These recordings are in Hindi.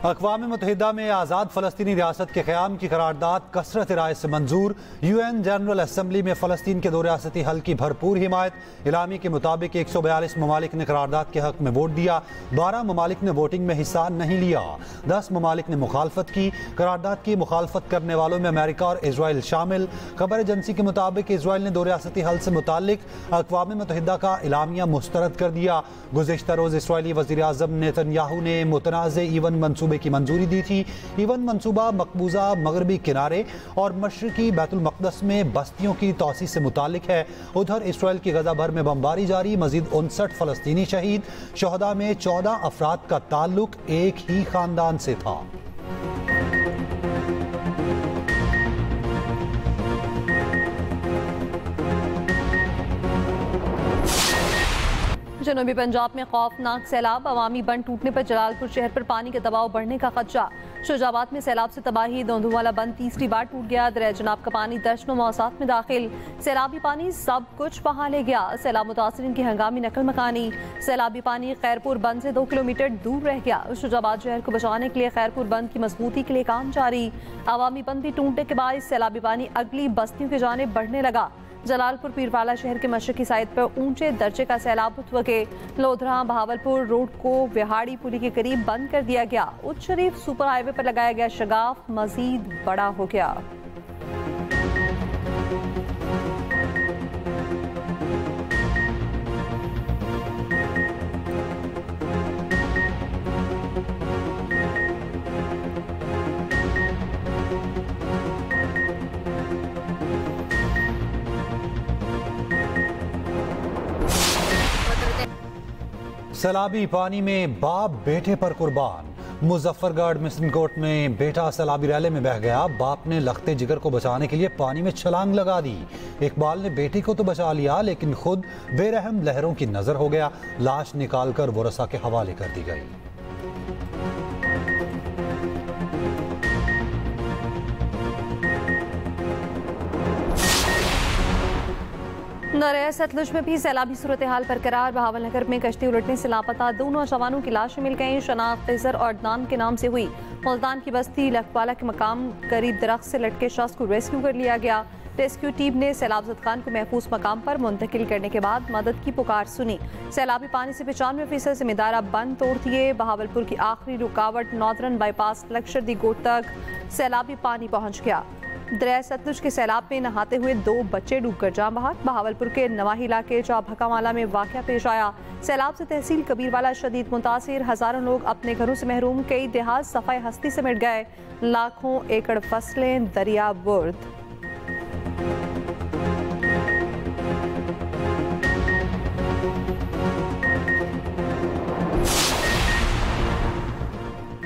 अक़वाम मुत्तहिदा में आज़ाद फ़लस्तीनी रियासत के क़याम की करारदाद कसरत राय से मंजूर। UN जनरल असम्बली में फ़लस्तीन के दो रियासती हल की भरपूर हिमायत। इलामी के मुताबिक 142 ममालिक ने करारदाद के हक़ में वोट दिया। 12 ममालिक ने वोटिंग में हिस्सा नहीं लिया। 10 ममालिक ने मुखालफत की। करारदाद की मुखालफत करने वालों में अमेरिका और इसराइल शामिल। खबर एजेंसी के मुताबिक इसराइल ने दो रियासती हल से मुतालिक अक़वाम मुत्तहिदा का इलामिया मुस्तरद कर दिया। गुज़िश्ता रोज़ इसराइली वज़ीर आज़म नेतन्याहू ने मुतनाज़ ईवन मंसूबे की मंजूरी दी थी। ईवन मंसूबा मकबूजा मगरबी किनारे और मशरकी बैतुल मक़दस में बस्तियों की तौसी से मुतालिक है। उधर इसराइल की गजा भर में बमबारी जारी। मजीद 59 फ़लस्तीनी शहीद। शोहदा में 14 अफराद का ताल्लुक एक ही खानदान से था। जनूबी पंजाब में खौफनाक सैलाब। अवामी बंद टूटने पर जलालपुर शहर पर पानी का दबाव बढ़ने का खदशा। शुजाबाद में सैलाब से तबाही। दोंदुवाला बंद तीसरी बार टूट गया। दरिया जनाब का पानी दर्जनों मौसात में दाखिल। सैलाबी पानी सब कुछ बहा ले गया। सैलाब मुतासरीन की हंगामी नकल मकानी। सैलाबी पानी खैरपुर बंद से 2 किलोमीटर दूर रह गया। शुजाबाद शहर को बचाने के लिए खैरपुर बंद की मजबूती के लिए काम जारी। अवामी बंद भी टूटने के बाद सैलाबी पानी अगली बस्तियों की जानिब बढ़ने लगा। जलालपुर पीरवाला शहर के मशरकी साइड पर ऊंचे दर्जे का सैलाब उठवके। लोधरा बहावलपुर रोड को विहाड़ी पुली के करीब बंद कर दिया गया। उच्च शरीफ सुपर हाईवे पर लगाया गया शगाफ मजीद बड़ा हो गया। सैलाबी पानी में बाप बेटे पर कुर्बान। मुजफ्फरगढ़ मिसनकोट में बेटा सैलाबी रैले में बह गया। बाप ने लखते जिगर को बचाने के लिए पानी में छलांग लगा दी। इकबाल ने बेटी को तो बचा लिया लेकिन खुद बेरहम लहरों की नजर हो गया। लाश निकालकर वरसा के हवाले कर दी गई। दरिया सतलुज में भी सैलाबी सूरत हाल बरकरार। बहावल नगर में कश्ती उलटने से लापता 2 नौजवानों की लाशें मिल गईं। शनाख्त खिजर और अदनान के नाम से हुई। मुल्तान की बस्ती लखवाला के मकाम करीब दरख्त से लटके शख्स को रेस्क्यू कर लिया गया। रेस्क्यू टीम ने सैलाब ज़दगान को महफूज मकाम पर मुंतकिल करने के बाद मदद की पुकार सुनी। सैलाबी पानी से 95% जिम्मेदार बंद तोड़ दिए। बहावलपुर की आखिरी रुकावट नॉर्दर्न बाईपास लक्ष्य दी गोट तक सैलाबी पानी पहुँच गया। दरिया सतलुज के सैलाब में नहाते हुए 2 बच्चे डूबकर जान बहाक। बहावलपुर के नवाही इलाके चाभकामाला में वाक़या पेश आया। सैलाब से तहसील कबीरवाला शदीद मुतासिर। हजारों लोग अपने घरों से महरूम। कई देहात सफाई हस्ती से मिट गए। लाखों एकड़ फसलें दरिया बुर्द।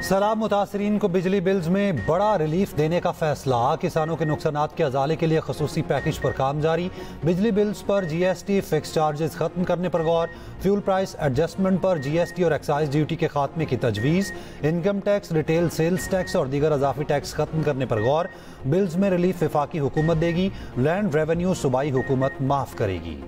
सैलाब मुतासरीन को बिजली बिल्स में बड़ा रिलीफ देने का फैसला। किसानों के नुकसानात के अजाले के लिए खसूसी पैकेज पर काम जारी। बिजली बिल्स पर GST फिक्स चार्जेस खत्म करने पर गौर। फ्यूल प्राइस एडजस्टमेंट पर GST और एक्साइज ड्यूटी के खात्मे की तजवीज़। Income tax, retail sales tax और दीगर अजाफी टैक्स खत्म करने पर गौर। बिल्स में रिलीफ वफाकी हुकूमत देगी। लैंड रेवेन्यू सूबाई हुकूमत माफ करेगी।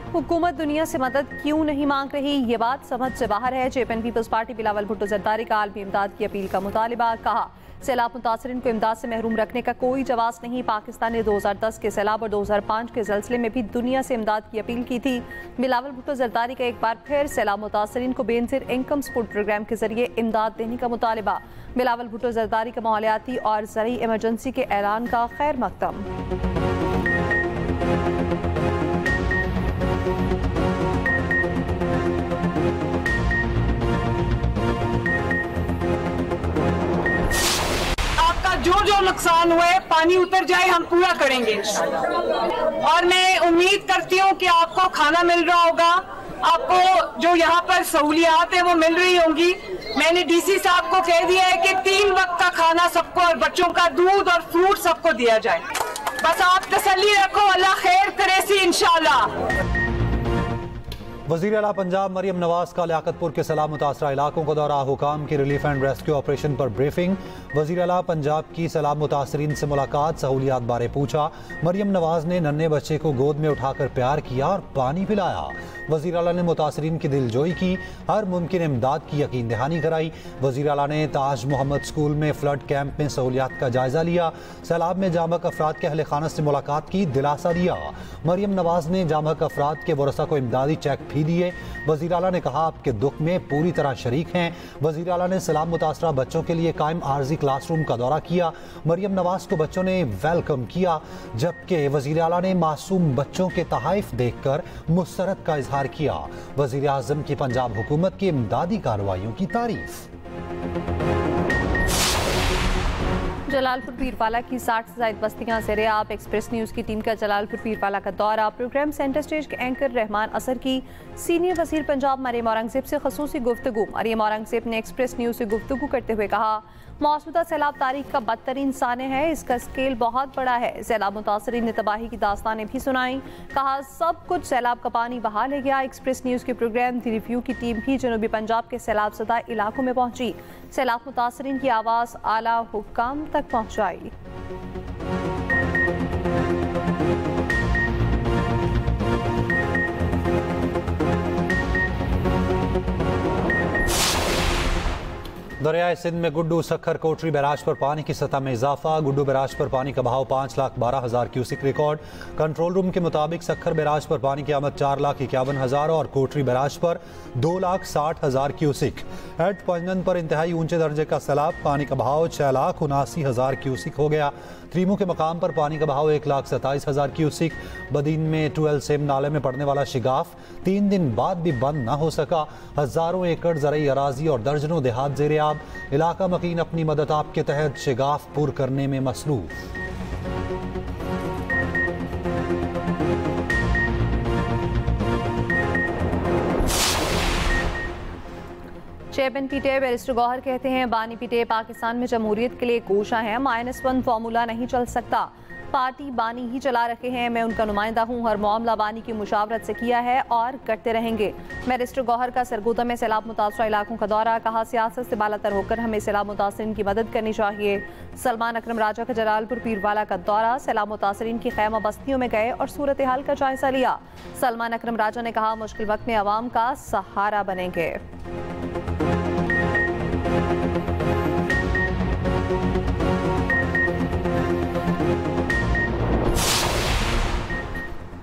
हुकूमत दुनिया से मदद क्यों नहीं मांग रही, ये बात समझ से बाहर है। जेपन पीपल्स पार्टी बिलावल भुट्टो जरदारी का आलमी इमदाद की अपील का मुतालिबा। कहा सैलाब मुतासरीन को इमदाद से महरूम रखने का कोई जवाब नहीं। पाकिस्तान ने 2010 के सैलाब और 2005 के जलसले में भी दुनिया से इमदाद की अपील की थी। बिलावल भुट्टो जरदारी का एक बार फिर सैलाब मुतासरीन को बेनजीर इनकम सपोर्ट प्रोग्राम के जरिए इमदाद देने का मुतालिबा। बिलावल भुट्टो जरदारी का माहौलियाती और ज़रई इमरजेंसी के ऐलान का खैर मकदम। जो नुकसान हुए पानी उतर जाए हम पूरा करेंगे। और मैं उम्मीद करती हूँ कि आपको खाना मिल रहा होगा, आपको जो यहाँ पर सहूलियात है वो मिल रही होंगी। मैंने DC साहब को कह दिया है कि 3 वक्त का खाना सबको और बच्चों का दूध और फ्रूट सबको दिया जाए। बस आप तसल्ली रखो, अल्लाह खैर करे सी इंशाल्लाह। वज़ीर आला पंजाब मरियम नवाज का लियाकतपुर के सैलाब मुतासरा इलाकों का दौरा, हुकाम की रिलीफ एंड रेस्क्यू ऑपरेशन पर ब्रीफिंग। वज़ीर आला पंजाब की सैलाब मुतासरीन से मुलाकात, सहूलियात बारे पूछा। मरियम नवाज ने नन्हे बच्चे को गोद में उठाकर प्यार किया और पानी पिलाया। वज़ीर आला ने मुतासरीन की दिलजोई की, हर मुमकिन इमदाद की यकीन दहानी कराई। वज़ीर आला ने ताज मोहम्मद स्कूल में फ्लड कैंप में सहूलियात का जायजा लिया। सैलाब में जामक अफराद के अहले खाना से मुलाकात की, दिलासा दिया। मरियम नवाज ने जामक अफराद के वरसा को इमदादी चेक भी दिए। वज़ीर आला ने कहा आपके दुख में पूरी तरह शरीक हैं। वज़ीर आला ने सैलाब मुतासरा बच्चों के लिए कायम आर्जी क्लासरूम का दौरा किया। मरियम नवाज को बच्चों ने वेलकम किया, जबकि वज़ीर आला ने मासूम बच्चों के तहाइफ देखकर मुसरत का इजहार किया। वज़ीर आज़म की पंजाब हुकूमत की इमदादी कार्रवाइयों की तारीफ। जलालपुर पीरवाला की 60 से ज़ायद बस्तियां ज़ेरे आब। एक्सप्रेस न्यूज़ की टीम का जलालपुर पीरवाला का दौरा। प्रोग्राम सेंटर स्टेज के एंकर रहमान असर की सीनियर वज़ीर पंजाब मरियम औरंगज़ेब से ख़ुसूसी गुफ्तगू। मरियम औरंगज़ेब ने एक्सप्रेस न्यूज़ से गुफ्तगू करते हुए कहा मौजूदा सैलाब तारीख का बदतरीन साने है, इसका स्केल बहुत बड़ा है। सैलाब मुतासरीन ने तबाही की दास्तानें भी सुनाई, कहा सब कुछ सैलाब का पानी बहा ले गया। एक्सप्रेस न्यूज़ के प्रोग्राम दी रिव्यू की टीम भी जनूबी पंजाब के सैलाब ज़दा इलाकों में पहुंची, सैलाब मुतासरीन की आवाज़ आला हुक्काम तक पहुंचाई। दरियाए सिंध में गुड्डू सखर कोटरी बैराज पर पानी की सतह में इजाफा। गुड्डू बैराज पर पानी का बहाव 5,12,000 क्यूसिक रिकॉर्ड। कंट्रोल रूम के मुताबिक सखर बैराज पर पानी की आमद 4,51,000 और कोटरी बैराज पर 2,60,000 क्यूसिक। हेड पंजन पर इंतहाई ऊंचे दर्जे का सैलाब, पानी का बहाव 6,79,000 क्यूसिक हो गया। त्रीमू के मकाम पर पानी का बहाव 1,27,000 क्यूसिक। बदीन में 12 सेम नाले में पड़ने वाला शिगाफ 3 दिन बाद भी बंद न हो सका। हजारों एकड़ ज़रई अराजी और दर्जनों देहात ज़ेरे आब। इलाका मकीन अपनी मदद आप के तहत शिगाफ पुर करने में मसरूफ। चेयरमैन पीटीआई बैरिस्टर गौहर कहते हैं बानी पीटीआई पाकिस्तान में जमहूरियत के लिए कोशा है, -1 फार्मूला नहीं चल सकता। पार्टी बानी ही चला रखे हैं, मैं उनका नुमाइंदा हूँ, हर मामला बानी की मुशावरत से किया है और करते रहेंगे। बैरिस्टर गौहर का सरगोदा में सैलाब मुतासरा इलाकों का दौरा, कहा सियासत से बालातर होकर हमें सैलाब मुतासरीन की मदद करनी चाहिए। सलमान अकरम राजा का जलालपुर पीरवाला का दौरा, सैलाब मुतासरीन की खैमा बस्तियों में गए और सूरत हाल का जायजा लिया। सलमान अकरम राजा ने कहा मुश्किल वक्त में अवाम का सहारा बनेंगे।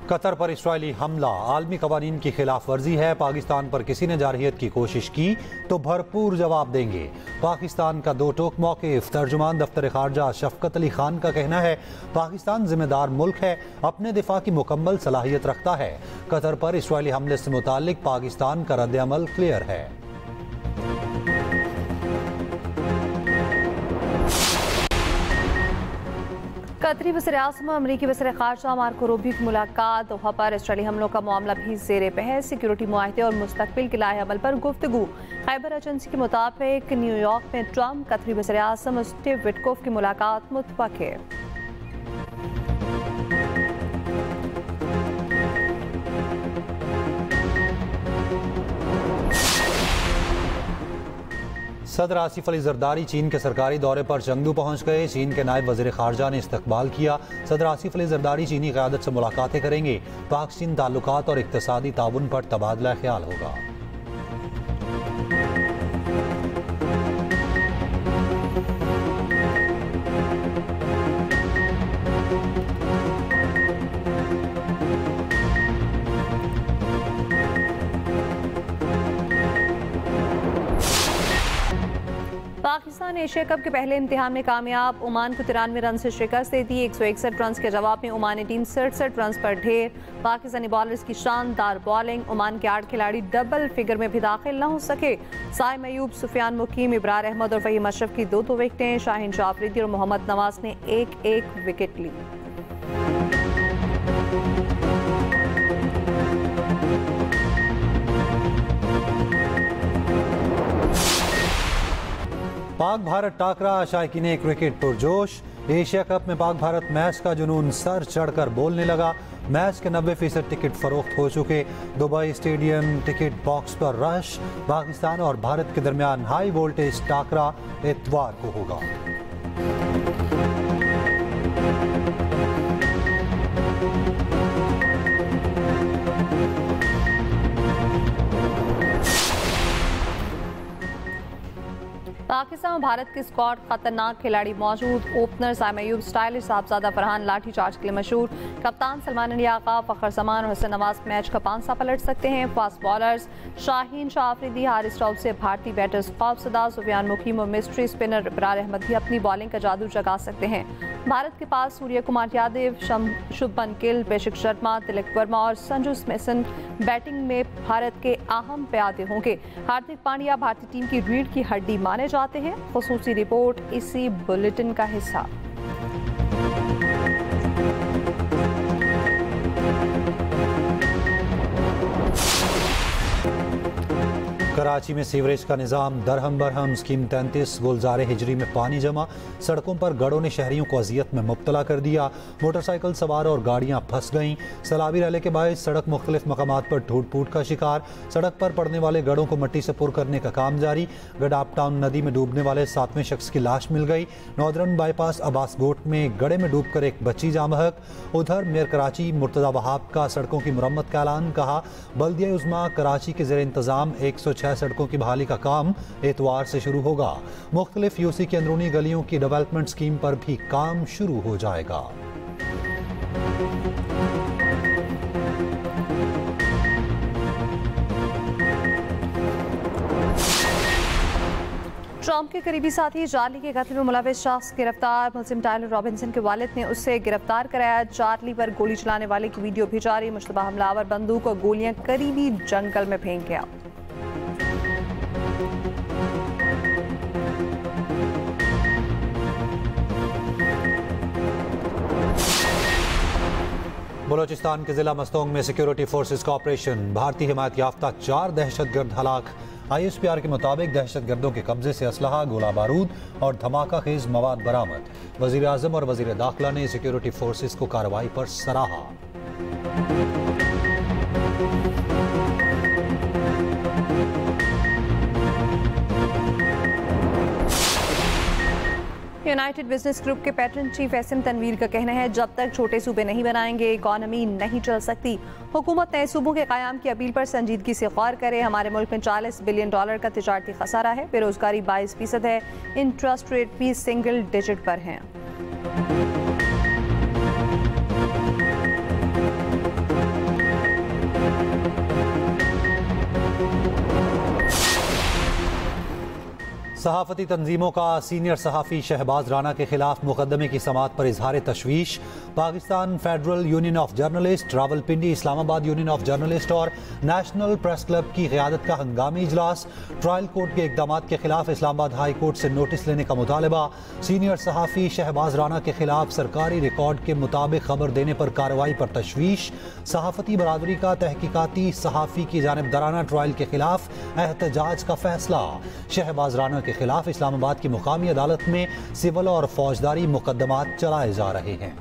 कतर पर इसराइली हमला आलमी कवानीन की खिलाफ वर्जी है। पाकिस्तान पर किसी ने जारहियत की कोशिश की तो भरपूर जवाब देंगे। पाकिस्तान का दो टोक मौक़िफ़। तर्जुमान दफ्तर खारजा शफकत अली खान का कहना है पाकिस्तान जिम्मेदार मुल्क है, अपने दिफा की मुकम्मल सलाहियत रखता है। कतर पर इसराइली हमले से मुताल्लिक पाकिस्तान का रद्द अमल क्लियर है। कतरी वज़ीर-ए-आज़म और अमरीकी वज़ीर-ए-ख़ारजा मार्को रूबियो की मुलाकात। दोहा पर इसराइली हमलों का मामला भी ज़ेरे बहस। सिक्योरिटी मुआहदे और मुस्तक़बिल के लाए अमल पर गुफ्तगू। खैबर एजेंसी के मुताबिक न्यूयॉर्क में ट्रंप कतरी वज़ीर-ए-आज़म स्टीव विटकोफ की मुलाकात मुतवक्के। सदर आसिफ अली जरदारी चीन के सरकारी दौरे पर चंगदू पहुंच गए। चीन के नायब वज़ीर ख़ारजा ने इस्तकबाल किया। सदर आसिफ अली जरदारी चीनी क़यादत से मुलाकातें करेंगे। पाक चीन ताल्लुकात और इक़्तिसादी ताउन पर तबादला ख्याल होगा। पाकिस्तान एशिया कप के पहले इम्तिहान में कामयाब। ओमान को 93 रन से शिकस्त दे दी। 161 रन के जवाब में ओमानी टीम 67 रन पर ढेर। पाकिस्तानी बॉलर्स की शानदार बॉलिंग। ओमान के 8 खिलाड़ी डबल फिगर में भी दाखिल न हो सके। साइम अयूब, सुफियान मुकीम, इब्रार अहमद और फहीम अशरफ की 2-2 विकेटें। शाहीन जाफरीदी और मोहम्मद नवाज ने 1-1 विकेट ली। Pak Bharat टाकरा, शायकीन cricket पुरजोश। Asia cup में पाक भारत मैच का जुनून सर चढ़कर बोलने लगा। मैच के 90% टिकट फरोख्त हो चुके। दुबई स्टेडियम टिकट बॉक्स पर रश। पाकिस्तान और भारत के दरमियान हाई वोल्टेज टाकरा इतवार को होगा। पाकिस्तान और भारत के स्क्वाड खतरनाक खिलाड़ी मौजूद। ओपनर साइम अयूब, स्टाइलिश साहबजादा फरहान लाठीचार्ज के लिए मशहूर। कप्तान सलमान अली आका, फखर जमान और हसन नवाज मैच का पांसा पलट सकते हैं। फास्ट बॉलर्स शाहीन शाह आफरीदी, हारिस राउफ से भारतीय बैटर्स खौफसदा, सुफियान मुकीम और मिस्ट्री स्पिनर इब्रार अहमद भी अपनी बॉलिंग का जादू जगा सकते हैं। भारत के पास सूर्य कुमार यादव, शुभमन गिल, बेशिक शर्मा, तिलक वर्मा और संजू सैमसन बैटिंग में भारत के अहम प्यादे होंगे। हार्दिक पांड्या भारतीय टीम की रीढ़ की हड्डी माने जाते हैं। खुसूसी रिपोर्ट इसी बुलेटिन का हिस्सा। कराची में सीवरेज का निज़ाम दरहम बरहम। स्कीम 33 गुलजार हिजरी में पानी जमा। सड़कों पर गढ़ों ने शहरियों को अजियत में मुब्तला कर दिया। मोटरसाइकिल सवार और गाड़ियां फंस गईं। सैलाबी रैली के बायस सड़क मुख्तलिफ मकामात पर टूट फूट का शिकार। सड़क पर पड़ने वाले गढ़ों को मिट्टी से पुर करने का काम जारी। गडाप टाउन नदी में डूबने वाले 7वें शख्स की लाश मिल गई। नॉर्दर्न बाईपास अब्बास गोट में गड्ढे में डूबकर एक बच्ची जाँ बहक। उधर मेयर कराची मुर्तज़ा वहाब का सड़कों की मुरम्मत का ऐलान। कहा बल्दिया उज़्मा कराची के ज़ेर इंतज़ाम 106 सड़कों की बहाली का काम एतवार से शुरू होगा। मुख्तलिफ यूसी की अंदरूनी गलियों की डेवलपमेंट स्कीम पर भी काम शुरू हो जाएगा। ट्रंप के करीबी साथी चार्ली के कत्ल में मुलविस शख्स गिरफ्तार। मुल्जिम टायलर रॉबिन्सन के वालिद ने उससे गिरफ्तार कराया। चार्ली पर गोली चलाने वाले की वीडियो भी जारी। मुश्तबा हमलावर बंदूक और गोलियां करीबी जंगल में फेंक गया। बलोचिस्तान के जिला मस्तोंग में सिक्योरिटी फोर्सेस का ऑपरेशन। भारतीय हिमायत याफ्ता 4 दहशतगर्द हलाक। ISPR के मुताबिक दहशतगर्दों के कब्जे से असलहा, गोला बारूद और धमाका खेज मवाद बरामद। वजीर आजम और वजीर दाखिला ने सिक्योरिटी फोर्सेस को कार्रवाई पर सराहा। यूनाइटेड बिजनेस ग्रुप के पैटर्न चीफ एसएम तनवीर का कहना है जब तक छोटे सूबे नहीं बनाएंगे इकॉनमी नहीं चल सकती। हुकूमत नए सूबों के क़याम की अपील पर संजीदगी से गौर करे। हमारे मुल्क में $40 बिलियन का तिजारती खसारा है। बेरोजगारी 22% है। इंटरेस्ट रेट भी सिंगल डिजिट पर हैं। सहाफ़ती तंजीमों का सीनियर सहाफ़ी शहबाज राना के खिलाफ मुकदमे की समाअत पर इजहार तशवीश। Pakistan federal union of journalist, Rawalpindi Islamabad union of journalist और नेशनल प्रेस क्लब की क़यादत का हंगामी इजलास। ट्रायल कोर्ट के इक़दाम के खिलाफ इस्लामाबाद हाई कोर्ट से नोटिस लेने का मुतालबा। सीनियर सहाफ़ी शहबाज राना के खिलाफ सरकारी रिकॉर्ड के मुताबिक खबर देने पर कार्रवाई पर तशवीश। सहाफ़ती बरादरी का तहकीकाती सहाफ़ी की जानिबदाराना ट्रायल के खिलाफ एहतजाज का फैसला। शहबाज राना के खिलाफ इस्लामाबाद की मुकामी अदालत में सिविल और फौजदारी मुकदमात चलाए जा रहे हैं।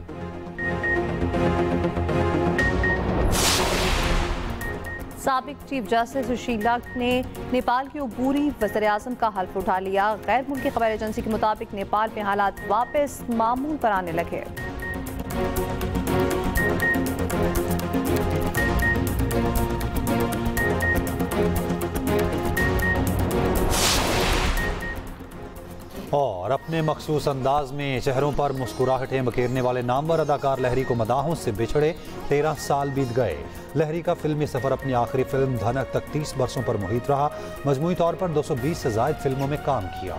साबिक चीफ जस्टिस सुशीला ने नेपाल की अबूरी वज़ीर आज़म का हल्फ उठा लिया। गैर मुल्की खबर एजेंसी के मुताबिक नेपाल में हालात वापस मामूल पर आने लगे। और अपने मखसूस अंदाज में चेहरों पर मुस्कुराहटें बखेरने वाले नामवर अदाकार लहरी को मदाहों से बिछड़े 13 साल बीत गए। लहरी का फिल्मी सफर अपनी आखिरी फिल्म धनक तक 30 बरसों पर मुहित रहा। मजमूई तौर पर 220 से ज़ायद फिल्मों में काम किया।